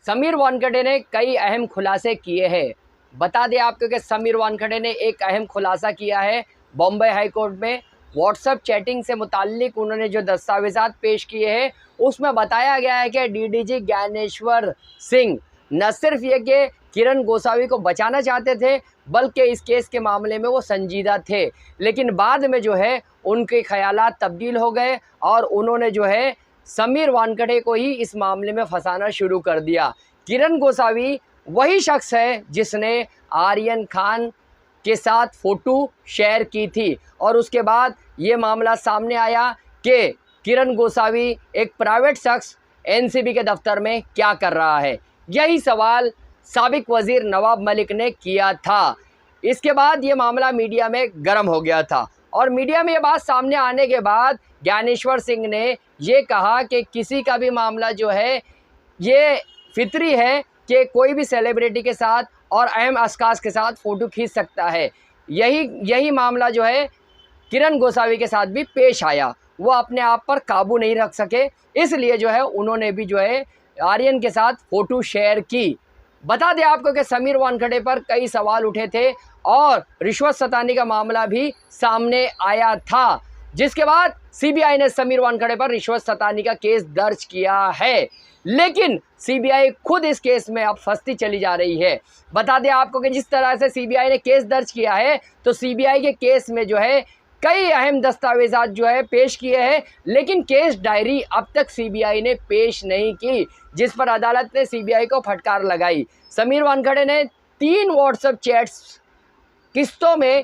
समीर वानखेड़े ने कई अहम खुलासे किए हैं। बता दें आपको कि समीर वानखेड़े ने एक अहम खुलासा किया है बॉम्बे हाई कोर्ट में। व्हाट्सएप चैटिंग से मुताल्लिक उन्होंने जो दस्तावेजात पेश किए हैं उसमें बताया गया है कि डीडीजी ज्ञानेश्वर सिंह न सिर्फ ये कि किरण गोसावी को बचाना चाहते थे बल्कि इस केस के मामले में वो संजीदा थे, लेकिन बाद में जो है उनके ख्यालात तब्दील हो गए और उन्होंने जो है समीर वानखेड़े को ही इस मामले में फंसाना शुरू कर दिया। किरण गोसावी वही शख्स है जिसने आर्यन खान के साथ फ़ोटो शेयर की थी और उसके बाद ये मामला सामने आया कि किरण गोसावी एक प्राइवेट शख्स एनसीबी के दफ्तर में क्या कर रहा है। यही सवाल साबिक वज़ीर नवाब मलिक ने किया था। इसके बाद ये मामला मीडिया में गर्म हो गया था और मीडिया में ये बात सामने आने के बाद ज्ञानेश्वर सिंह ने ये कहा कि किसी का भी मामला जो है ये फितरी है कि कोई भी सेलिब्रिटी के साथ और अहम अशख़ास के साथ फ़ोटो खींच सकता है। यही मामला जो है किरण गोसावी के साथ भी पेश आया। वो अपने आप पर काबू नहीं रख सके, इसलिए जो है उन्होंने भी जो है आर्यन के साथ फ़ोटो शेयर की। बता दें आपको कि समीर वानखेड़े पर कई सवाल उठे थे और रिश्वत सताने का मामला भी सामने आया था, जिसके बाद सीबीआई ने समीर वानखेड़े पर रिश्वत सताने का केस दर्ज किया है। लेकिन सीबीआई खुद इस केस में अब फंसती चली जा रही है। बता दें आपको कि जिस तरह से सीबीआई ने केस दर्ज किया है तो सीबीआई के केस में जो है कई अहम दस्तावेजात जो है पेश किए हैं, लेकिन केस डायरी अब तक सीबीआई ने पेश नहीं की, जिस पर अदालत ने सीबीआई को फटकार लगाई। समीर वानखेड़े ने 3 व्हाट्सएप चैट्स किस्तों में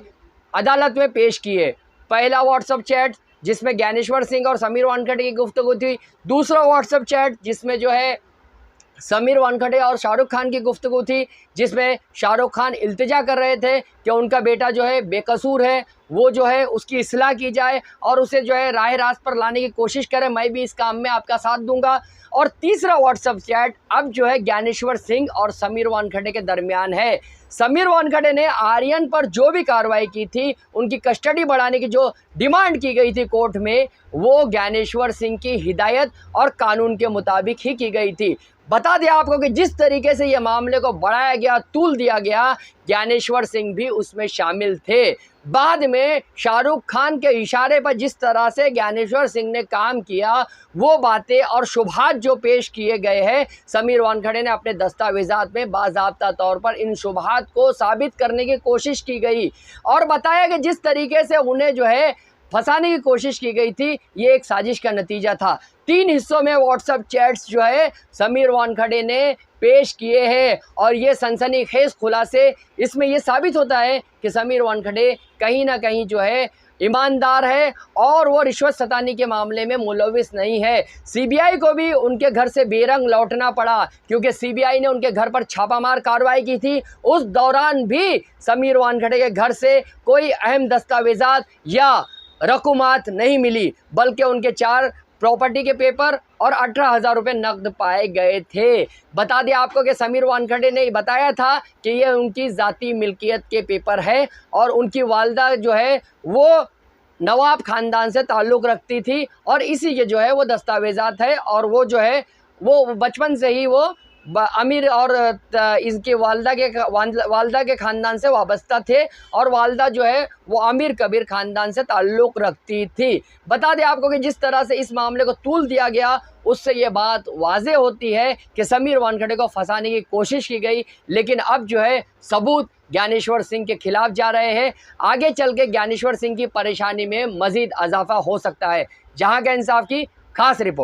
अदालत में पेश किए। पहला व्हाट्सएप चैट जिसमें ज्ञानेश्वर सिंह और समीर वानखेड़े की गुफ्तगू थी, दूसरा व्हाट्सएप चैट जिसमें जो है समीर वानखेड़े और शाहरुख खान की गुफ्तगू थी, जिसमें शाहरुख खान इल्तिजा कर रहे थे कि उनका बेटा जो है बेकसूर है, वो जो है उसकी इस्लाह की जाए और उसे जो है राह रास्त पर लाने की कोशिश करें, मैं भी इस काम में आपका साथ दूंगा। और तीसरा व्हाट्सएप चैट अब जो है ज्ञानेश्वर सिंह और समीर वानखेड़े के दरमियान है। समीर वानखेड़े ने आर्यन पर जो भी कार्रवाई की थी, उनकी कस्टडी बढ़ाने की जो डिमांड की गई थी कोर्ट में, वो ज्ञानेश्वर सिंह की हिदायत और कानून के मुताबिक ही की गई थी। बता दें आपको कि जिस तरीके से ये मामले को बढ़ाया गया, तूल दिया गया, ज्ञानेश्वर सिंह भी उसमें शामिल थे। बाद में शाहरुख खान के इशारे पर जिस तरह से ज्ञानेश्वर सिंह ने काम किया, वो बातें और शुबहात जो पेश किए गए हैं, समीर वानखेड़े ने अपने दस्तावेजात में बाज़ाब्ता तौर पर इन शुबहात को साबित करने की कोशिश की गई और बताया कि जिस तरीके से उन्हें जो है फंसाने की कोशिश की गई थी, ये एक साजिश का नतीजा था। 3 हिस्सों में व्हाट्सएप चैट्स जो है समीर वानखेड़े ने पेश किए हैं और ये सनसनीखेज खुलासे इसमें ये साबित होता है कि समीर वानखेड़े कहीं ना कहीं जो है ईमानदार है और वो रिश्वत सताने के मामले में मुलविस नहीं है। सीबीआई को भी उनके घर से बेरंग लौटना पड़ा क्योंकि सीबीआई ने उनके घर पर छापामार कार्रवाई की थी। उस दौरान भी समीर वानखेड़े के घर से कोई अहम दस्तावेजात या रकूमात नहीं मिली, बल्कि उनके 4 प्रॉपर्टी के पेपर और 18,000 रुपये नकद पाए गए थे। बता दें आपको कि समीर वानखेड़े ने बताया था कि ये उनकी ज़ाती मिल्कियत के पेपर है और उनकी वालदा जो है वो नवाब ख़ानदान से ताल्लुक़ रखती थी और इसी के जो है वो दस्तावेज़ात है और वो जो है वो बचपन से ही वो अमीर और इसके वालदा के ख़ानदान से वाबस्ता थे और वालदा जो है वो अमीर कबीर ख़ानदान से ताल्लुक़ रखती थी। बता दें आपको कि जिस तरह से इस मामले को तूल दिया गया, उससे ये बात वाज़े होती है कि समीर वानखेड़े को फंसाने की कोशिश की गई, लेकिन अब जो है सबूत ज्ञानेश्वर सिंह के खिलाफ जा रहे हैं। आगे चल के ज्ञानेश्वर सिंह की परेशानी में मज़ीद इजाफा हो सकता है। जहां का इंसाफ की खास रिपोर्ट।